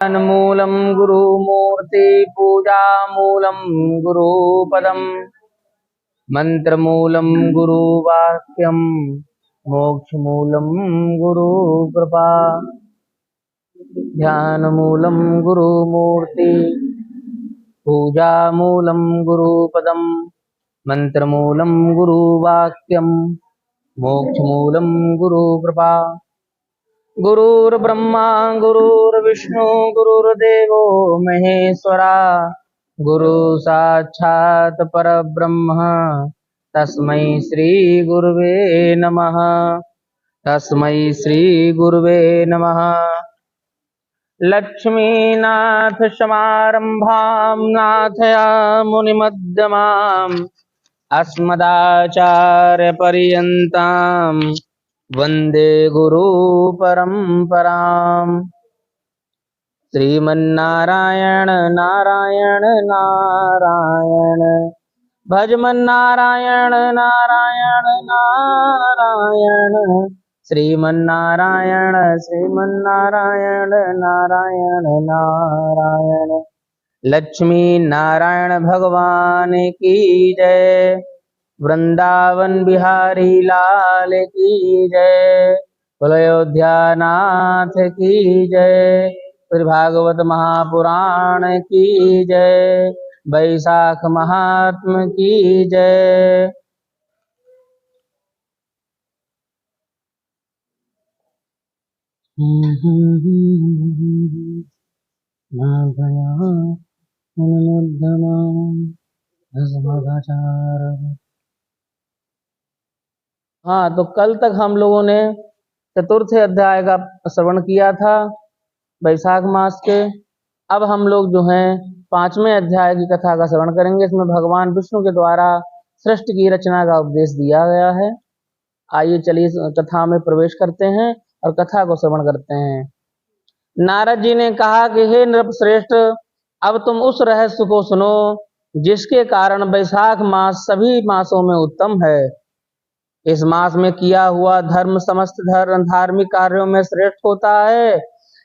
मूलम गुरुमूर्ति पूजा मूलम गुरुपदम मंत्रमूलम गुरुवाक्यम मोक्षमूलम गुरुकृपा ध्यानमूलम गुरुमूर्ति पूजा मूलम गुरुपदम मंत्रमूलम गुरुवाक्यम मोक्षमूलम गुरुकृपा गुरुर्ब्रह्मा गुरुर्विष्णु गुरुर्देवो महेश्वरा गुरु साक्षात् परब्रह्म तस्मै श्री गुरुवे नमः। तस्मै श्री गुरुवे नमः। लक्ष्मीनाथ समारंभां नाथयामुनिमध्यमाम् अस्मदाचार्यपर्यन्तां वन्दे गुरु परम्पराम्। श्रीमन्नारायण नारायण नारायण भजमन्नारायण नारायण नारायण श्रीमन्नारायण श्रीमन्नारायण नारायण नारायण। लक्ष्मी नारायण भगवान की जय। वृंदावन बिहारी लाल की जय। अयोध्या नाथ की जय। फिर भागवत महापुराण की जय। वैशाख महात्म की जय। हाँ, तो कल तक हम लोगों ने चतुर्थ अध्याय का श्रवण किया था वैशाख मास के। अब हम लोग जो हैं 5वें अध्याय की कथा का श्रवण करेंगे। इसमें भगवान विष्णु के द्वारा सृष्टि की रचना का उपदेश दिया गया है। आइए चलिए कथा में प्रवेश करते हैं और कथा को श्रवण करते हैं। नारद जी ने कहा कि हे नृपश्रेष्ठ, अब तुम उस रहस्य को सुनो जिसके कारण वैशाख मास सभी मासों में उत्तम है। इस मास में किया हुआ धर्म समस्त धार्मिक कार्यों में श्रेष्ठ होता है।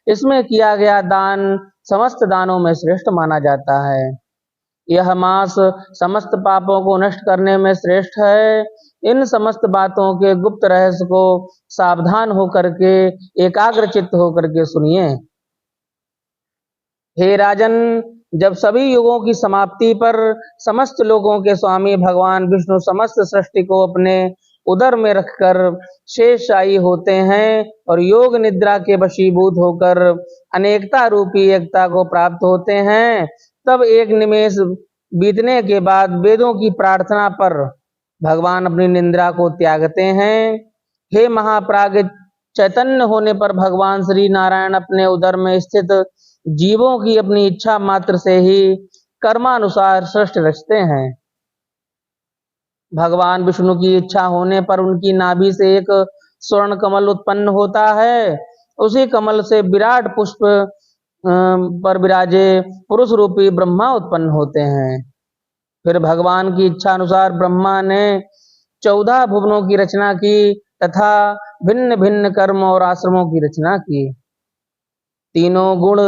इसमें किया गया दान समस्त दानों में श्रेष्ठ माना जाता है। यह मास समस्त पापों को नष्ट करने में श्रेष्ठ है। इन समस्त बातों के गुप्त रहस्य को सावधान होकर के एकाग्र चित्त होकर के सुनिए। हे राजन, जब सभी युगों की समाप्ति पर समस्त लोगों के स्वामी भगवान विष्णु समस्त सृष्टि को अपने उदर में रखकर शेषशायी होते हैं और योग निद्रा के वशीभूत होकर अनेकता रूपी एकता को प्राप्त होते हैं, तब एक निमेष बीतने के बाद वेदों की प्रार्थना पर भगवान अपनी निद्रा को त्यागते हैं। हे महाप्राज्ञ, चैतन्य होने पर भगवान श्री नारायण अपने उदर में स्थित जीवों की अपनी इच्छा मात्र से ही कर्मानुसार सृष्टि रचते हैं। भगवान विष्णु की इच्छा होने पर उनकी नाभि से एक स्वर्ण कमल उत्पन्न होता है। उसी कमल से विराट पुष्प पर विराजे पुरुष रूपी ब्रह्मा उत्पन्न होते हैं। फिर भगवान की इच्छा अनुसार ब्रह्मा ने 14 भुवनों की रचना की तथा भिन्न भिन्न कर्म और आश्रमों की रचना की। तीनों गुण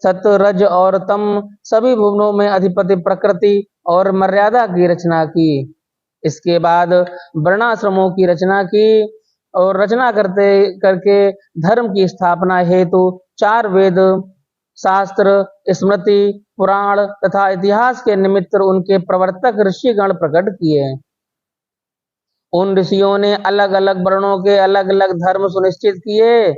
सत रज और तम सभी भुवनों में अधिपति प्रकृति और मर्यादा की रचना की। इसके बाद वर्णाश्रमों की रचना की और रचना करते करके धर्म की स्थापना हेतु 4 वेद शास्त्र स्मृति पुराण तथा इतिहास के निमित्त उनके प्रवर्तक ऋषिगण प्रकट किए। उन ऋषियों ने अलग अलग वर्णों के अलग अलग धर्म सुनिश्चित किए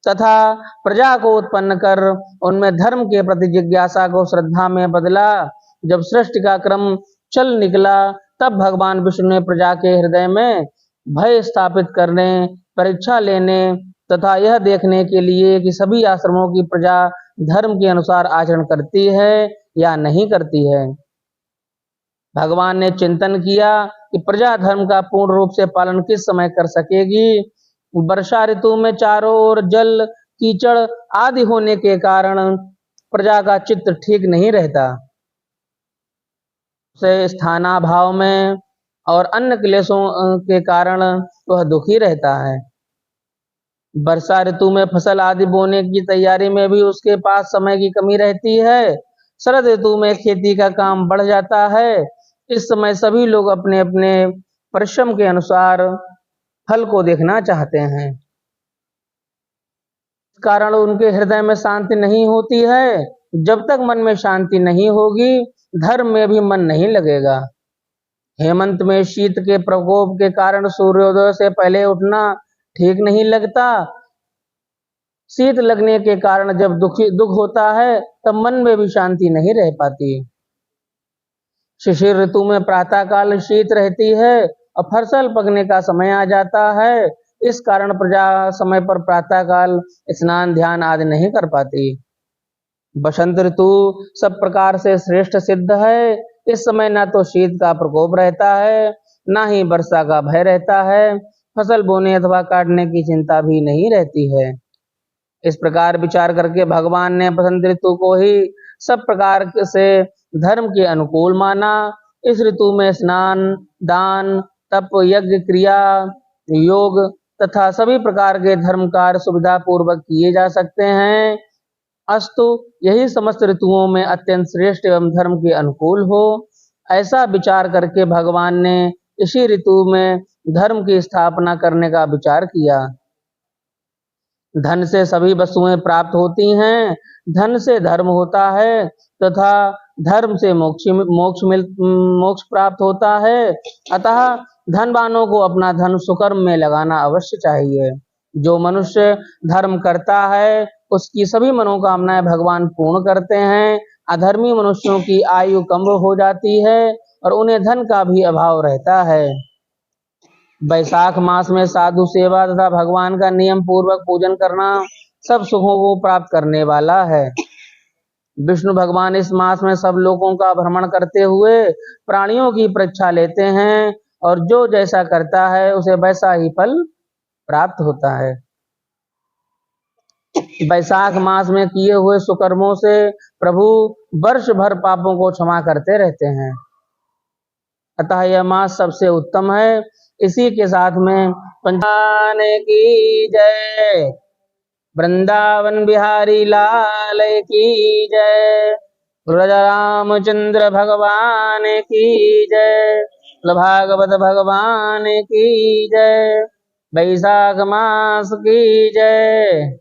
तथा प्रजा को उत्पन्न कर उनमें धर्म के प्रति जिज्ञासा को श्रद्धा में बदला। जब सृष्टि का क्रम चल निकला, तब भगवान विष्णु ने प्रजा के हृदय में भय स्थापित करने, परीक्षा लेने तथा यह देखने के लिए कि सभी आश्रमों की प्रजा धर्म के अनुसार आचरण करती है या नहीं करती है। भगवान ने चिंतन किया कि प्रजा धर्म का पूर्ण रूप से पालन किस समय कर सकेगी। वर्षा ऋतु में चारों ओर जल कीचड़ आदि होने के कारण प्रजा का चित्त ठीक नहीं रहता। से स्थानाभाव में और अन्य क्लेशों के कारण वह दुखी रहता है। वर्षा ऋतु में फसल आदि बोने की तैयारी में भी उसके पास समय की कमी रहती है। शरद ऋतु में खेती का काम बढ़ जाता है। इस समय सभी लोग अपने अपने परिश्रम के अनुसार फल को देखना चाहते हैं। इस कारण उनके हृदय में शांति नहीं होती है। जब तक मन में शांति नहीं होगी, धर्म में भी मन नहीं लगेगा। हेमंत में शीत के प्रकोप के कारण सूर्योदय से पहले उठना ठीक नहीं लगता। शीत लगने के कारण जब दुख होता है, तब मन में भी शांति नहीं रह पाती। शिशिर ऋतु में प्रातः काल शीत रहती है और फसल पकने का समय आ जाता है। इस कारण प्रजा समय पर प्रातः काल स्नान ध्यान आदि नहीं कर पाती। बसंत ऋतु सब प्रकार से श्रेष्ठ सिद्ध है। इस समय ना तो शीत का प्रकोप रहता है, ना ही वर्षा का भय रहता है। फसल बोने अथवा काटने की चिंता भी नहीं रहती है। इस प्रकार विचार करके भगवान ने बसंत ऋतु को ही सब प्रकार से धर्म के अनुकूल माना। इस ऋतु में स्नान, दान, तप, यज्ञ, क्रिया, योग तथा सभी प्रकार के धर्म कार्य सुविधा पूर्वक किए जा सकते हैं। अस्तु यही समस्त ऋतुओं में अत्यंत श्रेष्ठ एवं धर्म के अनुकूल हो। ऐसा विचार करके भगवान ने इसी ऋतु में धर्म की स्थापना करने का विचार किया। धन से सभी वस्तुएं प्राप्त होती हैं, धन से धर्म होता है तथा धर्म से मोक्ष प्राप्त होता है। अतः धनवानों को अपना धन सुकर्म में लगाना अवश्य चाहिए। जो मनुष्य धर्म करता है, उसकी सभी मनोकामनाएं भगवान पूर्ण करते हैं। अधर्मी मनुष्यों की आयु कम हो जाती है और उन्हें धन का भी अभाव रहता है। बैसाख मास में साधु सेवा तथा भगवान का नियम पूर्वक पूजन करना सब सुखों को प्राप्त करने वाला है। विष्णु भगवान इस मास में सब लोगों का भ्रमण करते हुए प्राणियों की परीक्षा लेते हैं और जो जैसा करता है उसे वैसा ही फल प्राप्त होता है। बैसाख मास में किए हुए सुकर्मों से प्रभु वर्ष भर पापों को क्षमा करते रहते हैं। अतः यह मास सबसे उत्तम है। इसी के साथ में पंचान की जय, वृंदावन बिहारी लाल की जय, ब्रज रामचंद्र भगवान की जय, भागवत भगवान की जय, बैसाख मास की जय।